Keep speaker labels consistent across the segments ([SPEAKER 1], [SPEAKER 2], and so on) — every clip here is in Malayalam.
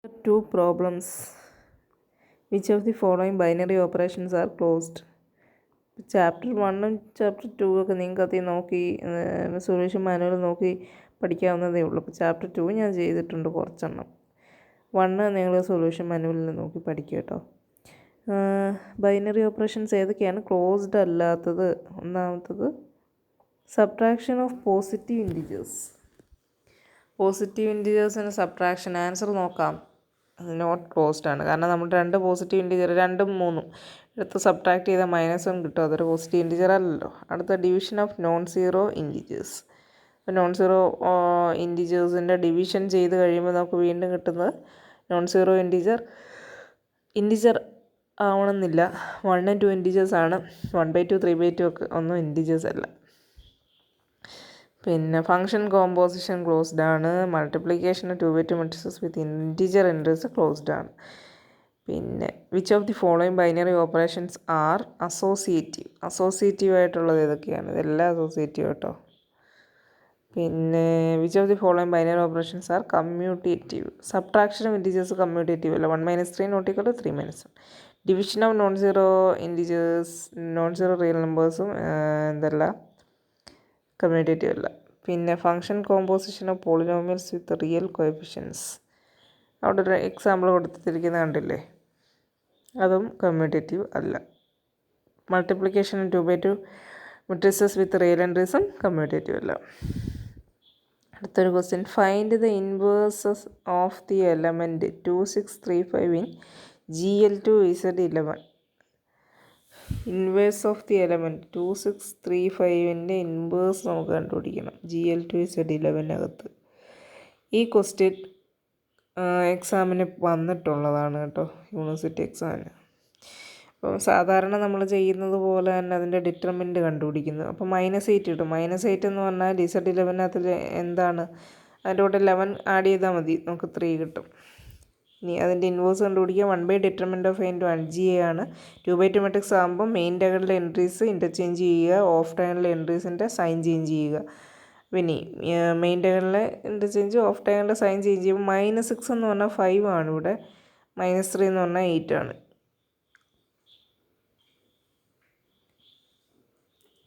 [SPEAKER 1] Two problems. Which of the following binary operations are closed? Chapter 1 chapter 2 ഒക്കെ നിങ്ങൾക്ക് അതിൽ നോക്കി സൊല്യൂഷൻ മാനുവൽ നോക്കി പഠിക്കാവുന്നതേ ഉള്ളൂ. അപ്പോൾ ചാപ്റ്റർ 2 ഞാൻ ചെയ്തിട്ടുണ്ട് കുറച്ചെണ്ണം. 1 നിങ്ങൾ സൊല്യൂഷൻ മാനുവലിൽ നോക്കി പഠിക്കുക കേട്ടോ. ബൈനറി ഓപ്പറേഷൻസ് ഏതൊക്കെയാണ് ക്ലോസ്ഡ് അല്ലാത്തത്? ഒന്നാമത്തത് subtraction of positive integers. Positive ഇൻറ്റിജേഴ്സിന് സബ്ട്രാക്ഷൻ ആൻസർ നോക്കാം. നോട്ട് ക്ലോസ്ഡ് ആണ്. കാരണം നമ്മൾ രണ്ട് പോസിറ്റീവ് ഇൻറ്റിജർ 2ഉം 3ഉം എടുത്ത് സബ്ട്രാക്ട് ചെയ്താൽ -1 കിട്ടും. അതൊരു പോസിറ്റീവ് ഇൻറ്റിജർ അല്ലല്ലോ. അടുത്ത division of non zero integers. Non zero ഇൻറ്റിജേഴ്സിൻ്റെ ഡിവിഷൻ ചെയ്ത് കഴിയുമ്പോൾ നമുക്ക് വീണ്ടും കിട്ടുന്നത് നോൺ സീറോ ഇൻറ്റിജർ ആവണമെന്നില്ല. 1 and 2 ഇൻറ്റിജേഴ്സ് ആണ്. 1/2 3/2 ഒക്കെ ഒന്നും ഇൻറ്റിജേഴ്സ് അല്ല. പിന്നെ ഫംഗ്ഷൻ കോമ്പോസിഷൻ ക്ലോസ്ഡ് ആണ്. Multiplication 2/2 matrices with integer entries closed ആണ്. പിന്നെ which of the following binary operations are associative ആയിട്ടുള്ളത് ഏതൊക്കെയാണ്? ഇതെല്ലാം അസോസിയേറ്റീവ് കേട്ടോ. പിന്നെ which of the following binary operations are commutative. Subtraction of integers commutative അല്ല. 1 - 3 not equal to 3 - 1. Division of non zero integers non zero real നമ്പേഴ്സും എന്തല്ല കമ്മ്യൂട്ടേറ്റീവ് അല്ല. പിന്നെ function composition of polynomials with real coefficients. അവിടെ ഒരു എക്സാമ്പിൾ കൊടുത്തിരിക്കുന്നത് കണ്ടില്ലേ? അതും കമ്മ്യൂട്ടേറ്റീവ് അല്ല. മൾട്ടിപ്ലിക്കേഷൻ 2/2 മെട്രിസസ് വിത്ത് റിയൽ എൻട്രീസും കമ്മ്യൂട്ടേറ്റീവ് അല്ല. അടുത്തൊരു question. Find the inverses of the element 2 6 3 5 in GL2Z11. Inverse of the element 2 6 3 5ൻ്റെ ഇൻവേഴ്സ് നമുക്ക് കണ്ടുപിടിക്കണം GL2Z11 ഈ ക്വസ്റ്റ്യൻ എക്സാമിന് വന്നിട്ടുള്ളതാണ് കേട്ടോ, യൂണിവേഴ്സിറ്റി എക്സാമിന്. അപ്പോൾ സാധാരണ നമ്മൾ ചെയ്യുന്നത് പോലെ തന്നെ അതിൻ്റെ ഡിറ്റർമിനൻ്റ് കണ്ടുപിടിക്കുന്നു. അപ്പോൾ -8 കിട്ടും. -8 എന്ന് പറഞ്ഞാൽ Z11 എന്താണ്? അതിൻ്റെ കൂടെ 11 ആഡ് ചെയ്താൽ മതി, നമുക്ക് 3 കിട്ടും. ഇനി അതിൻ്റെ ഇൻവേഴ്സ് കണ്ടുപിടിക്കുക. 1 ഡിറ്റർമിനൻ്റ് ഓഫ് ഇൻറ്റു 1GA ആണ്. 2/2 മെട്രിക്സ് ആകുമ്പോൾ മെയിൻ ഡയഗണലിലെ എൻട്രീസ് ഇൻ്റർചേഞ്ച് ചെയ്യുക, ഓഫ് ഡയഗണലിലെ എൻട്രീസിൻ്റെ സൈൻ ചേഞ്ച് ചെയ്യുക. പിന്നെ മെയിൻ ഡയഗണലിലെ ഇൻ്റർചേഞ്ച്, ഓഫ് ഡയഗണലിലെ സൈൻ ചേഞ്ച് ചെയ്യുമ്പോൾ -6 എന്ന് പറഞ്ഞാൽ 5 ആണ് ഇവിടെ, -3 എന്ന് പറഞ്ഞാൽ 8 ആണ്.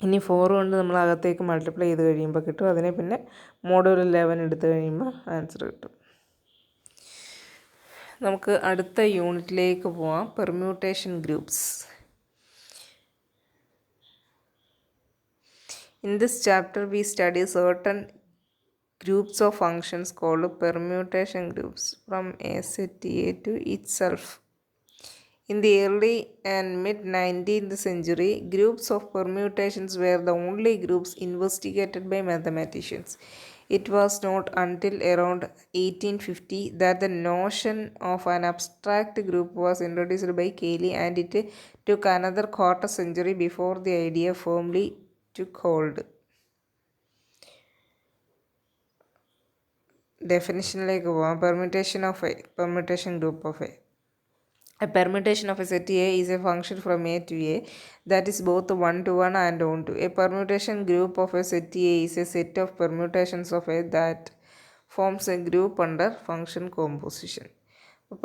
[SPEAKER 1] ഇനി 4 കൊണ്ട് നമ്മൾ അകത്തേക്ക് മൾട്ടിപ്ലൈ ചെയ്ത് കഴിയുമ്പോൾ കിട്ടും. അതിനെ പിന്നെ മോഡുലർ 11 എടുത്ത് കഴിയുമ്പോൾ ആൻസർ കിട്ടും. നമുക്ക് അടുത്ത യൂണിറ്റിലേക്ക് പോവാം. Permutation groups. In this chapter we study certain groups of functions called permutation groups from a set A to itself. In the early and mid-19th century, groups of permutations were the only groups investigated by mathematicians. It was not until around 1850 that the notion of an abstract group was introduced by Cayley, and it took another quarter century before the idea firmly took hold. ഡെഫിനിഷനിലേക്ക് പോവാം. permutation group of A. A permutation of a set A is a function from A to A that is both 1-to-1 and on-to. A permutation group of a set A is a set of permutations of A that forms a group under function composition.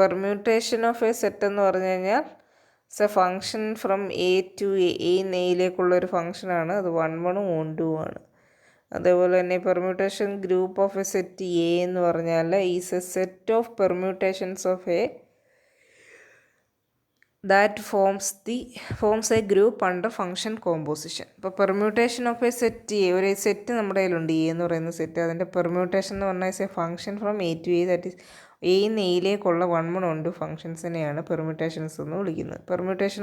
[SPEAKER 1] Permutation of a set എന്ന് പറഞ്ഞു കഴിഞ്ഞാൽ it's a function from A to A യിലേക്കുള്ളൊരു ഫങ്ഷനാണ്. അത് 1 1 on-to ആണ്. അതേപോലെ തന്നെ permutation group of a set A എന്ന് പറഞ്ഞാൽ is a set of permutations of A that forms a group under function composition. ഇപ്പോൾ permutation of a set A, ഒരു സെറ്റ് നമ്മുടെ കയ്യിലുണ്ട് എ എന്ന് പറയുന്ന സെറ്റ്. അതിൻ്റെ പെർമ്യൂട്ടേഷൻ എന്ന് പറഞ്ഞാൽ is A function from A to A, that is എന്ന് എയിലേക്കുള്ള 1 1 on-to ഫങ്ഷൻസിനെയാണ് പെർമ്യൂട്ടേഷൻസ് എന്ന് വിളിക്കുന്നത്. Permutation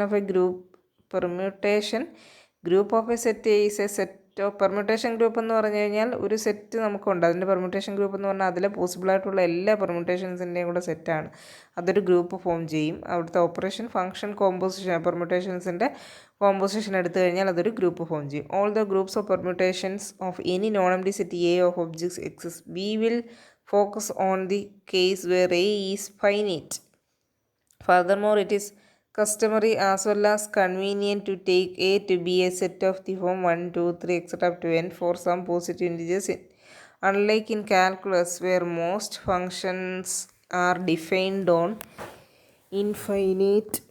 [SPEAKER 1] group of a set A is a set of permutation group എന്ന് പറഞ്ഞു കഴിഞ്ഞാൽ ഒരു സെറ്റ് നമുക്കുണ്ട്. അതിൻ്റെ പെർമ്യൂട്ടേഷൻ ഗ്രൂപ്പ് എന്ന് പറഞ്ഞാൽ അതിലെ പോസിബിളായിട്ടുള്ള എല്ലാ പെർമ്യൂട്ടേഷൻസിൻ്റെയും കൂടെ സെറ്റാണ്. അതൊരു ഗ്രൂപ്പ് ഫോം ചെയ്യും. അവിടുത്തെ ഓപ്പറേഷൻ ഫങ്ഷൻ കോമ്പോസിഷൻ, പെർമ്യൂട്ടേഷൻസിൻ്റെ കോമ്പോസിഷൻ എടുത്തു കഴിഞ്ഞാൽ അതൊരു ഗ്രൂപ്പ് ഫോം ചെയ്യും. All the groups of permutations of any non empty set A of objects exist. We will focus on the case where A is finite. Furthermore, it is customary as well as convenient to take A to be a set of the form 1 2 3 etc. up to n for some positive integers. Unlike in calculus where most functions are defined on infinite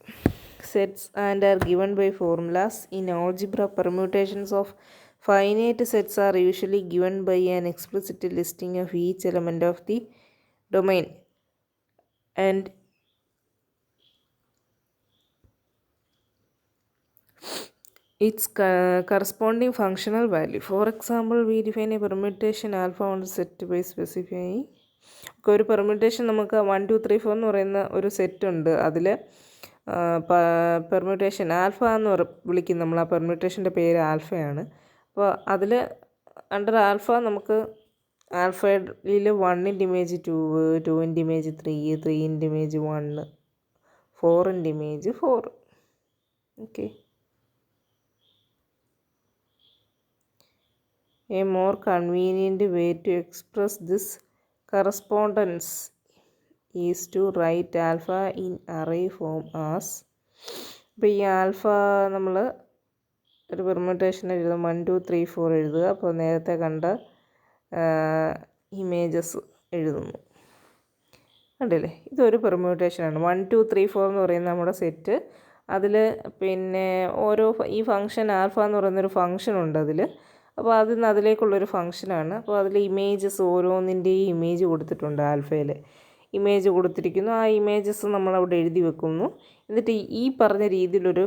[SPEAKER 1] sets and are given by formulas. In algebra, permutations of finite sets are usually given by an explicit listing of each element of the domain and its corresponding functional value. For example, we define a permutation alpha on the set by specifying ഒരു പെർമ്യൂട്ടേഷൻ നമുക്ക് 1 2 3 4 എന്ന് പറയുന്ന ഒരു സെറ്റ് ഉണ്ട്. അതിൽ പെർമ്യൂട്ടേഷൻ ആൽഫ എന്ന് വിളിക്കും നമ്മൾ. ആ പെർമ്യൂട്ടേഷൻ്റെ പേര് ആൽഫയാണ്. അപ്പോൾ അതിൽ അണ്ടർ ആൽഫ നമുക്ക് ആൽഫയിൽ 1-ൻ്റെ ഇമേജ് 2, 2-ൻ്റെ ഇമേജ് 3, 3-ൻ്റെ ഇമേജ് 1, 4-ൻ്റെ image 4. Okay. A more convenient way to express this correspondence is to write alpha in array form as. അപ്പോൾ ഈ ആൽഫ നമ്മൾ ഒരു പെർമ്യൂട്ടേഷൻ എഴുതും. 1 2 3 4 എഴുതുക. അപ്പോൾ നേരത്തെ കണ്ട ഇമേജസ് എഴുതുന്നു. കണ്ടില്ലേ, ഇതൊരു പെർമ്യൂട്ടേഷനാണ്. 1 2 3 4 എന്ന് പറയുന്ന നമ്മുടെ സെറ്റ്. അതിൽ പിന്നെ ഓരോ ഈ ഫംഗ്ഷൻ ആൽഫ എന്ന് പറയുന്നൊരു ഫംഗ്ഷനുണ്ട് അതിൽ. അപ്പോൾ അതിലേക്കുള്ളൊരു ഫംഗ്ഷനാണ്. അപ്പോൾ അതിൽ ഇമേജസ് ഓരോന്നിൻ്റെയും ഇമേജ് കൊടുത്തിട്ടുണ്ട്. ആൽഫയിൽ ഇമേജ് കൊടുത്തിരിക്കുന്നു. ആ ഇമേജസ് നമ്മളവിടെ എഴുതി വെക്കുന്നു. എന്നിട്ട് ഈ പറഞ്ഞ രീതിയിലൊരു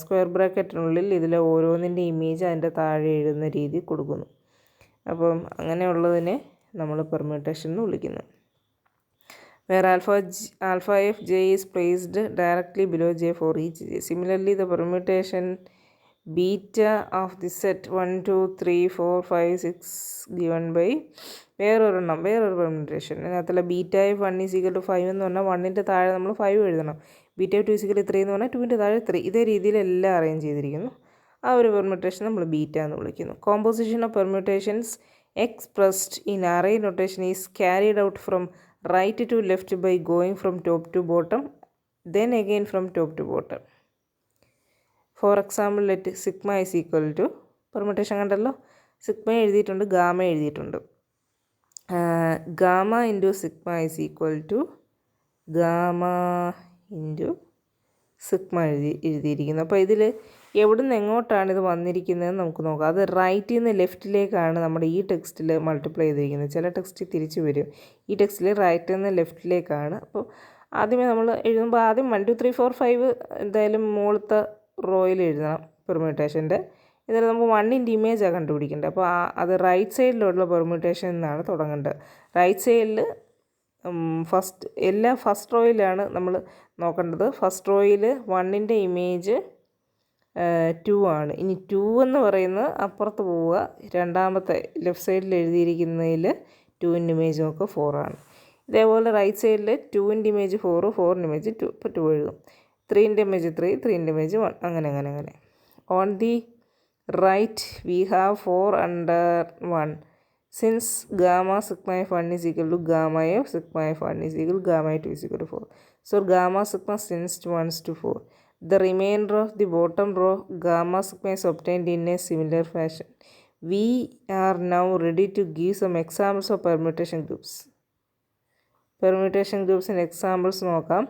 [SPEAKER 1] സ്ക്വയർ ബ്രാക്കറ്റിനുള്ളിൽ ഇതിലെ ഓരോന്നിൻ്റെ ഇമേജ് അതിൻ്റെ താഴെ എഴുതുന്ന രീതി കൊടുക്കുന്നു. അപ്പം അങ്ങനെയുള്ളതിനെ നമ്മൾ പെർമ്യൂട്ടേഷൻ എന്ന് വിളിക്കുന്നു. Where alpha of j is placed directly below j for each j. Similarly, the permutation beta of the set 1 2 3 4 5 6 given by വേറൊരു പെർമ്യൂട്ടേഷൻ. അതിനകത്തുള്ള ബീറ്റ ഓഫ് 1 = 5 എന്ന് പറഞ്ഞാൽ 1-ൻ്റെ താഴെ നമ്മൾ 5 എഴുതണം. ബീറ്റ ഓഫ് 2 = 3 എന്ന് പറഞ്ഞാൽ 2-ൻ്റെ താഴെ 3. ഇതേ രീതിയിൽ എല്ലാം അറേഞ്ച് ചെയ്തിരിക്കുന്നു. ആ ഒരു പെർമ്യൂട്ടേഷൻ നമ്മൾ ബീറ്റ എന്ന് വിളിക്കുന്നു. Composition of permutations expressed in array notation is carried out from right to left by going from top to bottom, then again from top to bottom. For example, let sigma is equal to, permutation കണ്ടല്ലോ, സിഗ്മ എഴുതിയിട്ടുണ്ട്, ഗാമ എഴുതിയിട്ടുണ്ട്. Gamma into sigma is equal to gamma into sigma എഴുതിയിരിക്കുന്നു. അപ്പോൾ ഇതിൽ എവിടെ നിന്ന് എങ്ങോട്ടാണ് ഇത് വന്നിരിക്കുന്നതെന്ന് നമുക്ക് നോക്കാം. അത് റൈറ്റിൽ നിന്ന് ലെഫ്റ്റിലേക്കാണ് നമ്മുടെ ഈ ടെക്സ്റ്റിൽ മൾട്ടിപ്ലൈ ചെയ്തിരിക്കുന്നത്. ചില ടെക്സ്റ്റ് തിരിച്ചു വരും. ഈ ടെക്സ്റ്റിൽ റൈറ്റിൽ നിന്ന് ലെഫ്റ്റിലേക്കാണ്. അപ്പോൾ ആദ്യമേ നമ്മൾ എഴുതുമ്പോൾ ആദ്യം 1 2 3 4 5 എന്തായാലും മുകളിലത്തെ റോയിൽ എഴുതണം പെർമ്യൂട്ടേഷൻ്റെ. എന്നിട്ട് നമുക്ക് 1-ൻ്റെ ഇമേജാണ് കണ്ടുപിടിക്കേണ്ടത്. അപ്പോൾ അത് റൈറ്റ് സൈഡിലുള്ള പെർമ്യൂട്ടേഷൻ എന്നാണ് തുടങ്ങേണ്ടത്. റൈറ്റ് സൈഡിൽ ഫസ്റ്റ് റോയിലാണ് നമ്മൾ നോക്കേണ്ടത്. ഫസ്റ്റ് റോയിൽ 1-ൻ്റെ ഇമേജ് 2 ആണ്. ഇനി 2 എന്ന് പറയുന്നത് അപ്പുറത്ത് പോവുക. രണ്ടാമത്തെ ലെഫ്റ്റ് സൈഡിൽ എഴുതിയിരിക്കുന്നതിൽ 2-ൻ്റെ ഇമേജ് നമുക്ക് 4 ആണ്. ഇതേപോലെ റൈറ്റ് സൈഡിൽ 2-ൻ്റെ ഇമേജ് 4, 4-ൻ്റെ ഇമേജ് 2, ഇപ്പോൾ 2 എഴുതും. 3-ൻ്റെ ഇമേജ് 3, 3-ൻ്റെ ഇമേജ് 1, അങ്ങനെ. On the right we have 4 under 1. Since gamma sigma of 1 is equal to gamma of sigma of 1 is equal to gamma of 2 is equal to 4. So gamma sigma tends to 1 to 4. The remainder of the bottom row gamma sigma is obtained in a similar fashion. We are now ready to give some examples of permutation groups. Permutation groups and examples നോക്കാം.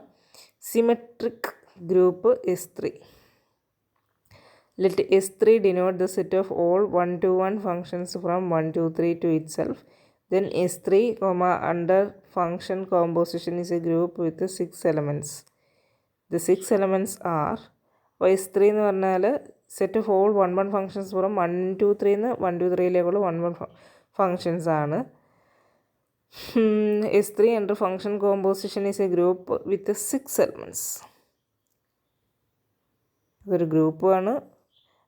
[SPEAKER 1] Symmetric group S3. Let S3 denote the set of all 1-to-1 functions from 1 to 3 to itself. Then S3, under function composition is a group with 6 elements. The 6 elements are, S3 എന്ന് പറഞ്ഞാൽ set of all 1-1 functions from 1 to 3 എന്ന് 1 to 3ലേക്കുള്ള 1-1 ഫങ്ഷൻസ് ആണ്. S3 under function composition is a group with 6 elements. ഇതൊരു ഗ്രൂപ്പാണ്.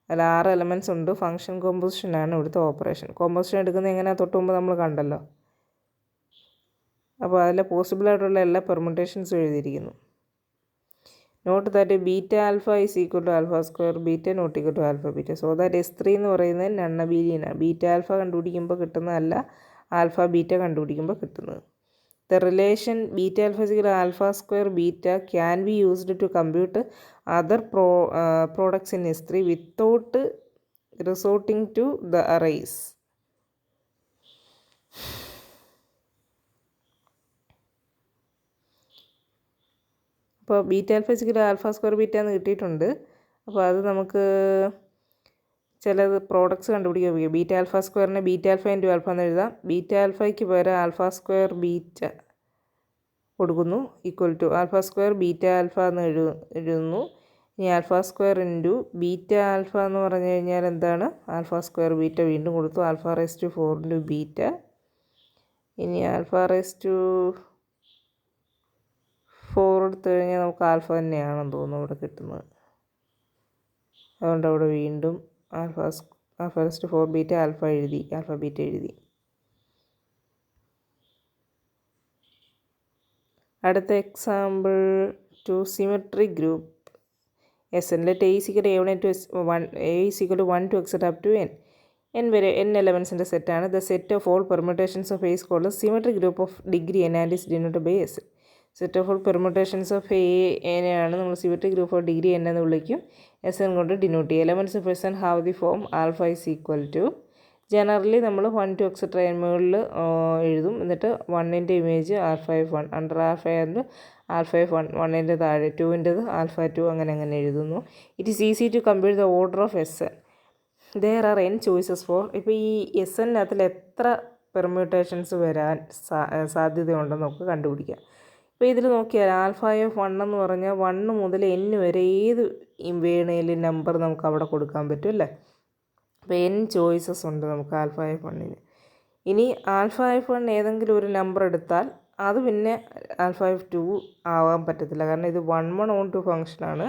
[SPEAKER 1] അതിൽ 6 എലമെൻറ്റ്സ് ഉണ്ട്. ഫങ്ഷൻ കോമ്പോസിഷനാണ് ഇവിടുത്തെ ഓപ്പറേഷൻ. കോമ്പോസിഷൻ എടുക്കുന്നത് എങ്ങനെയാണ് തൊട്ട് മുമ്പ് നമ്മൾ കണ്ടല്ലോ. അപ്പോൾ അതിൽ പോസിബിളായിട്ടുള്ള എല്ലാ പെർമ്യൂട്ടേഷൻസും എഴുതിയിരിക്കുന്നു. Note that beta alpha is equal to alpha square beta not equal to alpha beta. So that S3 എന്ന് പറയുന്നത് നണ്ണബീലിയനാണ്. ബീറ്റ ആൽഫ കണ്ടുപിടിക്കുമ്പോൾ കിട്ടുന്നതല്ല ആൽഫ ബീറ്റ കണ്ടുപിടിക്കുമ്പോൾ കിട്ടുന്നത്. The relation beta alpha is equal to alpha square beta can be used to compute other products in S3 without resorting to the arrays. അപ്പോൾ beta alpha is equal alpha square beta എന്ന് കിട്ടിയിട്ടുണ്ട്. അപ്പോൾ അത് നമുക്ക് ചിലത് പ്രോഡക്ട്സ് കണ്ടുപിടിക്കുക. ബീറ്റ ആൽഫ സ്ക്വയറിനെ ബീറ്റ ആൽഫ ഇൻറ്റു ആൽഫ എന്ന് എഴുതാം. ബീറ്റ ആൽഫയ്ക്ക് പകരം ആൽഫ സ്ക്വയർ ബീറ്റ കൊടുക്കുന്നു equal to alpha square beta alpha എന്ന് എഴുതുന്നു. ഇനി alpha square into beta alpha എന്ന് പറഞ്ഞു കഴിഞ്ഞാൽ എന്താണ്? ആൽഫ സ്ക്വയർ ബീറ്റ വീണ്ടും കൊടുത്തു. Alpha raise to 4 into beta. ഇനി ആൽഫ റേസ് ടു 4 എടുത്തു കഴിഞ്ഞാൽ നമുക്ക് ആൽഫ തന്നെയാണെന്ന് തോന്നുന്നു ഇവിടെ കിട്ടുന്നത്. അതുകൊണ്ട് അവിടെ വീണ്ടും alpha raise to 4 beta alpha beta എഴുതി. അടുത്ത example to symmetric group Sn. Let A is equal to A1 to A is equal to 1 to etc. up to n. n വരെ n എലമെൻസിൻ്റെ സെറ്റാണ്. The set of all permutations of A is called a symmetric group of degree n and is denoted by Sn. Set of all permutations of എനെയാണ് നമ്മൾ symmetric group of degree n എന്ന് വിളിക്കും. Sn കൊണ്ട് ഡിനോട്ട് ചെയ്യും. Elements of Sn have the form alpha is equal to, generally നമ്മൾ 1 to etc. മുകളിൽ എഴുതും. എന്നിട്ട് 1ൻ്റെ ഇമേജ് alpha of 1 under alpha and alpha of 1, 1ൻ്റെ താഴെ 2ൻ്റെത് ആൽഫ 2 അങ്ങനെ എഴുതുന്നു. It is easy to compute the order of Sn. There are n choices for. ഇപ്പോൾ ഈ Snനകത്തിൽ എത്ര പെർമ്യൂട്ടേഷൻസ് വരാൻ സാധ്യതയുണ്ടെന്ന് നമുക്ക് കണ്ടുപിടിക്കാം. ഇപ്പോൾ ഇതിൽ നോക്കിയാൽ ആൽഫ എഫ് 1 എന്ന് പറഞ്ഞാൽ 1 മുതൽ n വരെ ഏത് വേണേലും നമ്പർ നമുക്ക് അവിടെ കൊടുക്കാൻ പറ്റും അല്ലേ. അപ്പോൾ n ചോയ്സസ് ഉണ്ട് നമുക്ക് ആൽഫ എഫ് 1-ന്. ഇനി ആൽഫ എഫ് 1 ഏതെങ്കിലും ഒരു നമ്പർ എടുത്താൽ അത് പിന്നെ ആൽഫ എഫ് 2 ആവാൻ പറ്റത്തില്ല. കാരണം ഇത് 1 ഫംഗ്ഷനാണ്.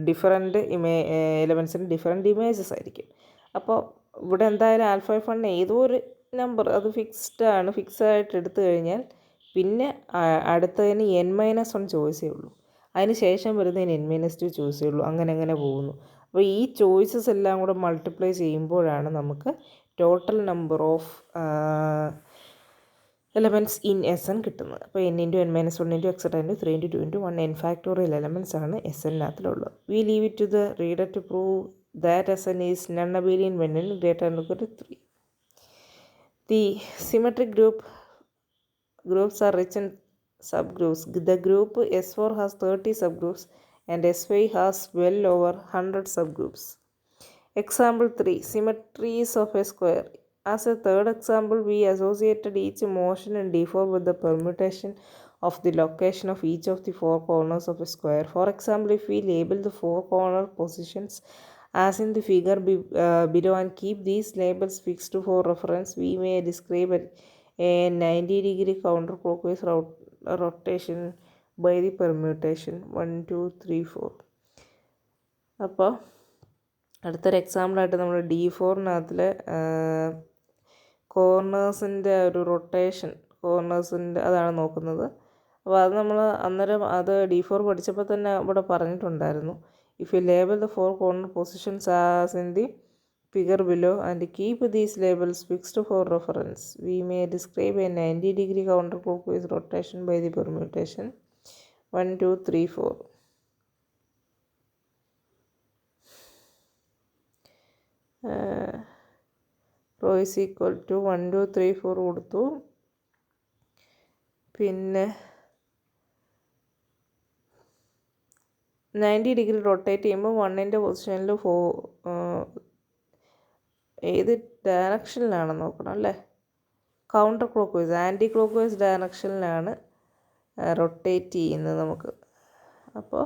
[SPEAKER 1] ഡിഫറൻറ്റ് എലമെൻസിന് ഡിഫറൻറ്റ് ഇമേജസ് ആയിരിക്കും. അപ്പോൾ ഇവിടെ എന്തായാലും ആൽഫ എഫ് 1 ഏതോ ഒരു നമ്പർ അത് ഫിക്സായിട്ട് എടുത്തു കഴിഞ്ഞാൽ പിന്നെ അടുത്തതിന് n-1 ചോയ്സേ ഉള്ളൂ. അതിന് ശേഷം വരുന്നതിന് n-2 ചോയ്സേ ഉള്ളൂ. അങ്ങനെ പോകുന്നു. അപ്പോൾ ഈ ചോയ്സസ് എല്ലാം കൂടെ മൾട്ടിപ്ലൈ ചെയ്യുമ്പോഴാണ് നമുക്ക് total number of elements in Sn കിട്ടുന്നത്. അപ്പോൾ n into n-1 into etcetera into 3 into 2 into 1 n factorial elements ആണ് Snനകത്തിലുള്ളത്. We leave it to the reader to prove that Sn is non abelian when n greater than equal to 3. The symmetric groups are rich in subgroups. The group S4 has 30 subgroups and S5 has well over 100 subgroups. Example 3. Symmetries of a square. As a third example, we associated each motion in D4 with the permutation of the location of each of the 4 corners of a square. For example, if we label the 4 corner positions as in the figure below and keep these labels fixed for reference, we may describe a 90-degree counterclockwise rotation by the permutation 1, 2, 3, 4. അപ്പോൾ അടുത്തൊരു എക്സാമ്പിളായിട്ട് നമ്മൾ D4-നകത്തിൽ കോർണേഴ്സിൻ്റെ ഒരു റൊട്ടേഷൻ അതാണ് നോക്കുന്നത്. അപ്പോൾ അത് നമ്മൾ അന്നേരം അത് D4 പഠിച്ചപ്പോൾ തന്നെ ഇവിടെ പറഞ്ഞിട്ടുണ്ടായിരുന്നു. If you label the 4 corner positions as in the figure below and keep these labels fixed for reference, we may describe a 90-degree counterclockwise rotation by the permutation 1, 2, 3, 4. Rho is equal to 1, 2, 3, 4 കൊടുത്തു. പിന്നെ 90 ഡിഗ്രി റൊട്ടേറ്റ് ചെയ്യുമ്പോൾ 1ൻ്റെ പൊസിഷനിൽ ഏത് ഡയറക്ഷനിലാണെന്ന് നോക്കണം അല്ലേ. കൗണ്ടർ ക്ലോക്ക് വൈസ് ഡയറക്ഷനിലാണ് റൊട്ടേറ്റ് ചെയ്യുന്നത് നമുക്ക്. അപ്പോൾ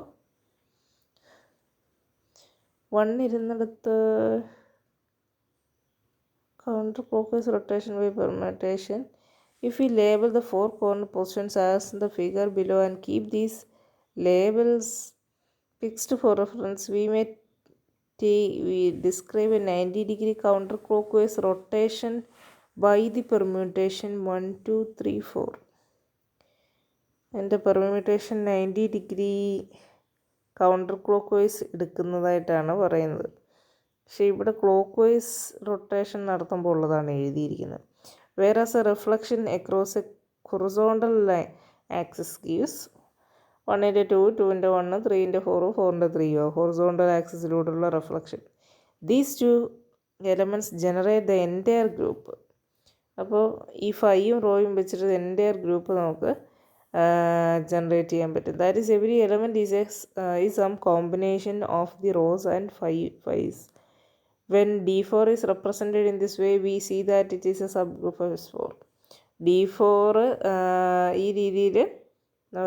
[SPEAKER 1] 1 ഇരുന്നിടത്ത് counter clockwise rotation by permutation. If we label the 4 corner positions as in the figure below and keep these labels fixed for reference, we describe a 90-degree counterclockwise rotation by the permutation 1, 2, 3, 4. And the permutation 90-degree counterclockwise എടുക്കുന്നതായിട്ടാണ് പറയുന്നത്. പക്ഷേ ഇവിടെ ക്ലോക്ക് റൊട്ടേഷൻ നടത്തുമ്പോൾ ഉള്ളതാണ് എഴുതിയിരിക്കുന്നത്. Whereas a reflection across a horizontal axis gives 1/2, 2/1, 3/4, 4/3 horizontal ആക്സിസിലൂടെയുള്ള reflection. These two elements generate the entire group. അപ്പോൾ ഈ ഫൈയും റോയും വെച്ചിട്ട് എൻ്റയർ ഗ്രൂപ്പ് നമുക്ക് ജനറേറ്റ് ചെയ്യാൻ പറ്റും. That is every element is some combination of the rhos and phis. When D4 is represented in this way, we see that it is a subgroup of S4. D4 ഈ രീതിയിൽ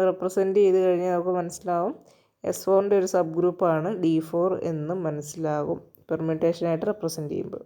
[SPEAKER 1] റെപ്രസെൻറ്റ് ചെയ്ത് കഴിഞ്ഞാൽ നമുക്ക് മനസ്സിലാവും S4ൻ്റെ ഒരു സബ് ഗ്രൂപ്പാണ് D4 എന്ന് മനസ്സിലാകും പെർമ്യൂട്ടേഷനായിട്ട് റെപ്രസെൻറ്റ് ചെയ്യുമ്പോൾ.